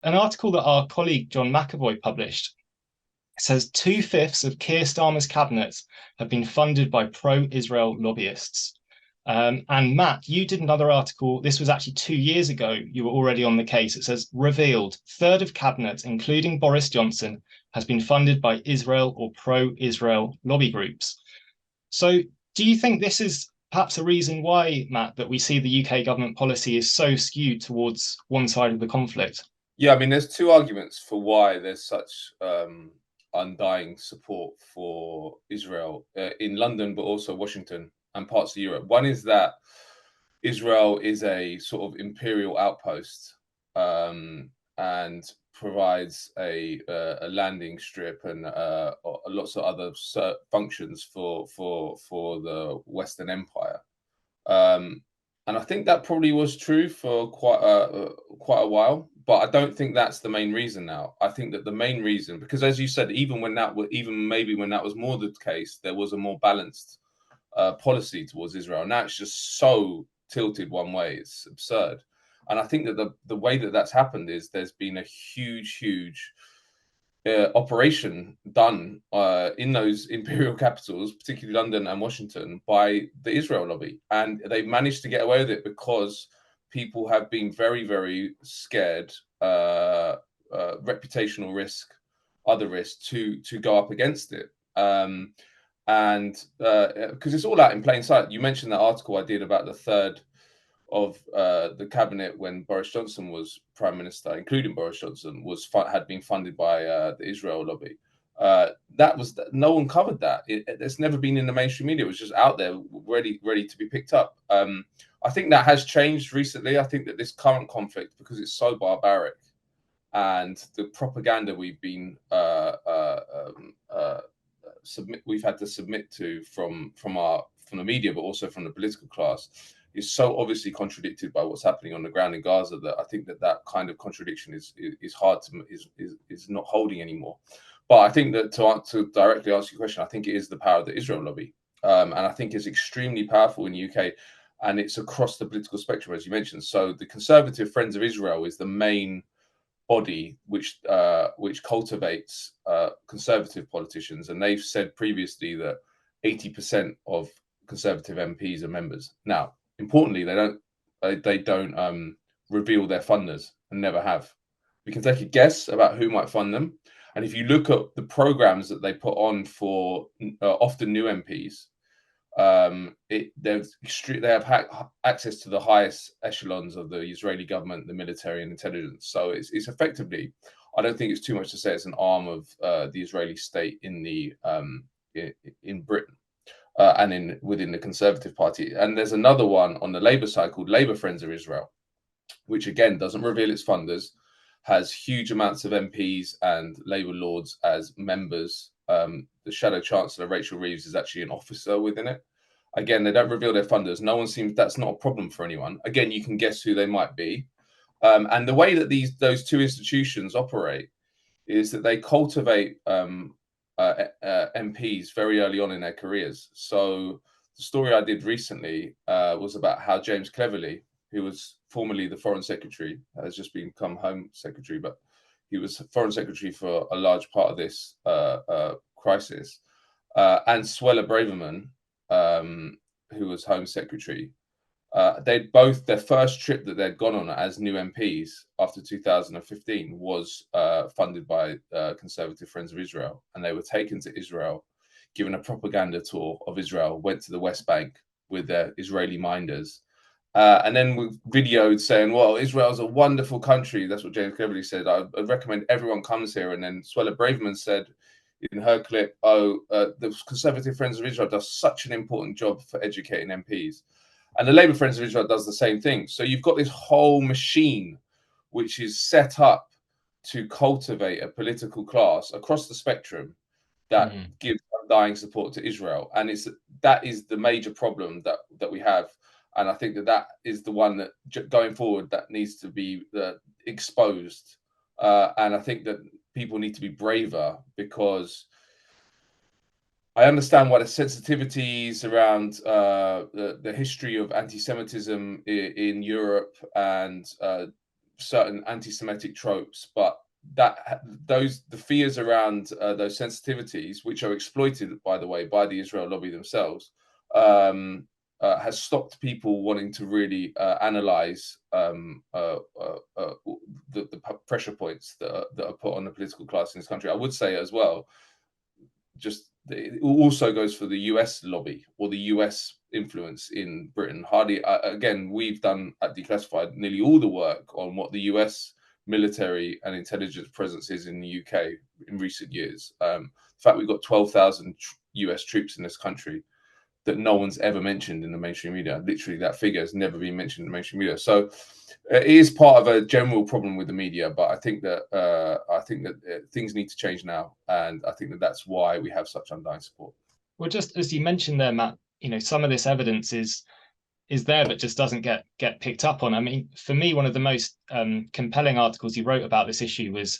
an article that our colleague John McAvoy published says two-fifths of Keir Starmer's cabinet have been funded by pro-Israel lobbyists. And Matt, you did another article. This was actually 2 years ago. You were already on the case. It says revealed third of cabinet, including Boris Johnson, has been funded by Israel or pro-Israel lobby groups. So do you think this is perhaps a reason why, Matt, that we see the UK government policy is so skewed towards one side of the conflict? Yeah, I mean, there's two arguments for why there's such undying support for Israel in London, but also Washington and parts of Europe. One is that Israel is a sort of imperial outpost and provides a landing strip and lots of other functions for the Western Empire. And I think that probably was true for quite a while, but I don't think that's the main reason now. I think that the main reason, because as you said, even maybe when that was more the case, there was a more balanced policy towards Israel. Now it's just so tilted one way; it's absurd. And I think that the way that that's happened is there's been a huge operation done in those imperial capitals, particularly London and Washington, by the Israel lobby. And they've managed to get away with it because people have been very scared, reputational risk, other risks to go up against it. And because it's all out in plain sight. You mentioned that article I did about the third of the cabinet when Boris Johnson was prime minister, including Boris Johnson, had been funded by the Israel lobby. No one covered that. It's never been in the mainstream media. It was just out there, ready to be picked up. I think that has changed recently. I think that this current conflict, because it's so barbaric, and the propaganda we've had to submit to from the media, but also from the political class, is so obviously contradicted by what's happening on the ground in Gaza that I think that kind of contradiction is hard to is not holding anymore. But I think that to directly answer your question, I think it is the power of the Israel lobby, and I think it's extremely powerful in the UK, and it's across the political spectrum, as you mentioned. So the Conservative Friends of Israel is the main body which cultivates conservative politicians, and they've said previously that 80% of Conservative MPs are members. Now, importantly, they don't reveal their funders and never have. We can take a guess about who might fund them, and if you look at the programs that they put on for often new MPs, they have access to the highest echelons of the Israeli government, the military, and intelligence. So it's effectively, I don't think it's too much to say, it's an arm of the Israeli state in Britain. And within the Conservative Party. And there's another one on the Labour side called Labour Friends of Israel, which again doesn't reveal its funders, has huge amounts of MPs and Labour lords as members. The Shadow Chancellor, Rachel Reeves, is actually an officer within it. Again, they don't reveal their funders. No one seems, that's not a problem for anyone. Again, you can guess who they might be. And the way that those two institutions operate is that they cultivate MPs very early on in their careers. So the story I did recently was about how James Cleverly, who was formerly the Foreign Secretary, has just become Home Secretary, but he was Foreign Secretary for a large part of this crisis, and Suella Braverman, who was Home Secretary. Their first trip that they'd gone on as new MPs after 2015 was funded by Conservative Friends of Israel, and they were taken to Israel, given a propaganda tour of Israel, went to the West Bank with their Israeli minders, and then we videoed saying, well, Israel's a wonderful country. That's what James Cleverly said. I'd recommend everyone comes here. And then Suella Braverman said in her clip, the Conservative Friends of Israel does such an important job for educating MPs. And the Labour Friends of Israel does the same thing. So you've got this whole machine which is set up to cultivate a political class across the spectrum that gives undying support to Israel. And that is the major problem that we have. And I think that is the one that going forward that needs to be exposed. And I think that people need to be braver, because I understand what the sensitivities around the history of anti-Semitism in Europe and certain anti-Semitic tropes, but the fears around those sensitivities, which are exploited, by the way, by the Israel lobby themselves, has stopped people wanting to really analyze the pressure points that are put on the political class in this country. I would say as well, just it also goes for the US lobby or the US influence in Britain. Hardly, again, we've done at Declassified nearly all the work on what the US military and intelligence presence is in the UK in recent years. In fact, we've got 12,000 US troops in this country that no one's ever mentioned in the mainstream media. Literally, that figure has never been mentioned in the mainstream media. So it is part of a general problem with the media, but I think that things need to change now, and I think that that's why we have such undying support. Well, just as you mentioned there, Matt, some of this evidence is there, but just doesn't get picked up on. I mean, for me, one of the most compelling articles you wrote about this issue was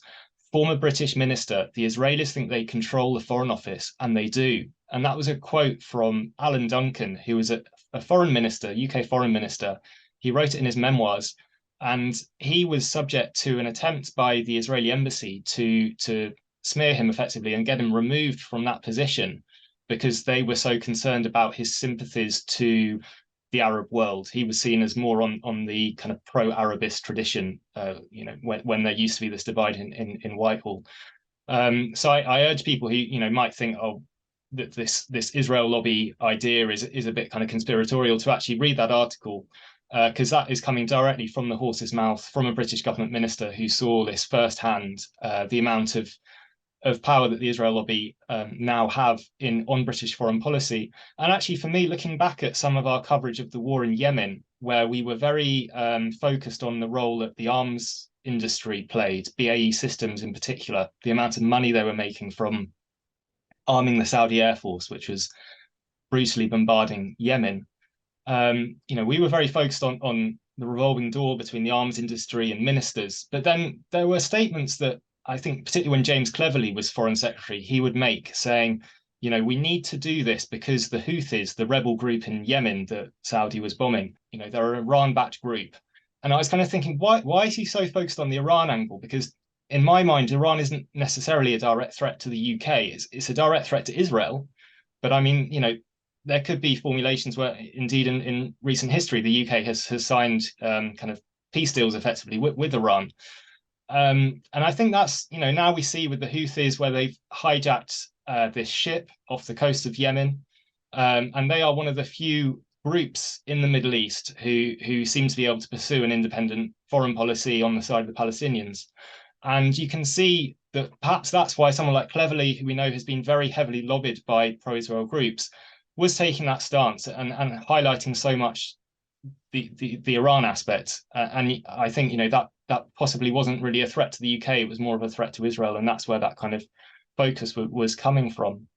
former British minister, the Israelis think they control the Foreign Office, and they do. And that was a quote from Alan Duncan, who was a foreign minister, UK foreign minister. He wrote it in his memoirs, and he was subject to an attempt by the Israeli embassy to smear him effectively and get him removed from that position because they were so concerned about his sympathies to the Arab world. He was seen as more on the kind of pro-Arabist tradition, when there used to be this divide in Whitehall. So I urge people who might think, oh, that this Israel lobby idea is a bit kind of conspiratorial, to actually read that article, because that is coming directly from the horse's mouth from a British government minister who saw this firsthand, the amount of power that the Israel lobby now have on British foreign policy. And actually, for me, looking back at some of our coverage of the war in Yemen, where we were very focused on the role that the arms industry played, BAE Systems in particular, the amount of money they were making from arming the Saudi Air Force, which was brutally bombarding Yemen. We were very focused on the revolving door between the arms industry and ministers. But then there were statements that I think, particularly when James Cleverly was Foreign Secretary, he would make, saying, we need to do this because the Houthis, the rebel group in Yemen that Saudi was bombing, they're an Iran-backed group. And I was kind of thinking, why is he so focused on the Iran angle? Because in my mind, Iran isn't necessarily a direct threat to the UK. It's a direct threat to Israel. But I mean, there could be formulations where, indeed, in recent history, the UK has signed kind of peace deals effectively with Iran. And I think that's, now we see with the Houthis where they've hijacked this ship off the coast of Yemen. And they are one of the few groups in the Middle East who seem to be able to pursue an independent foreign policy on the side of the Palestinians. And you can see that perhaps that's why someone like Cleverly, who we know has been very heavily lobbied by pro-Israel groups, was taking that stance and highlighting so much the Iran aspect. And I think, that possibly wasn't really a threat to the UK. It was more of a threat to Israel. And that's where that kind of focus was coming from.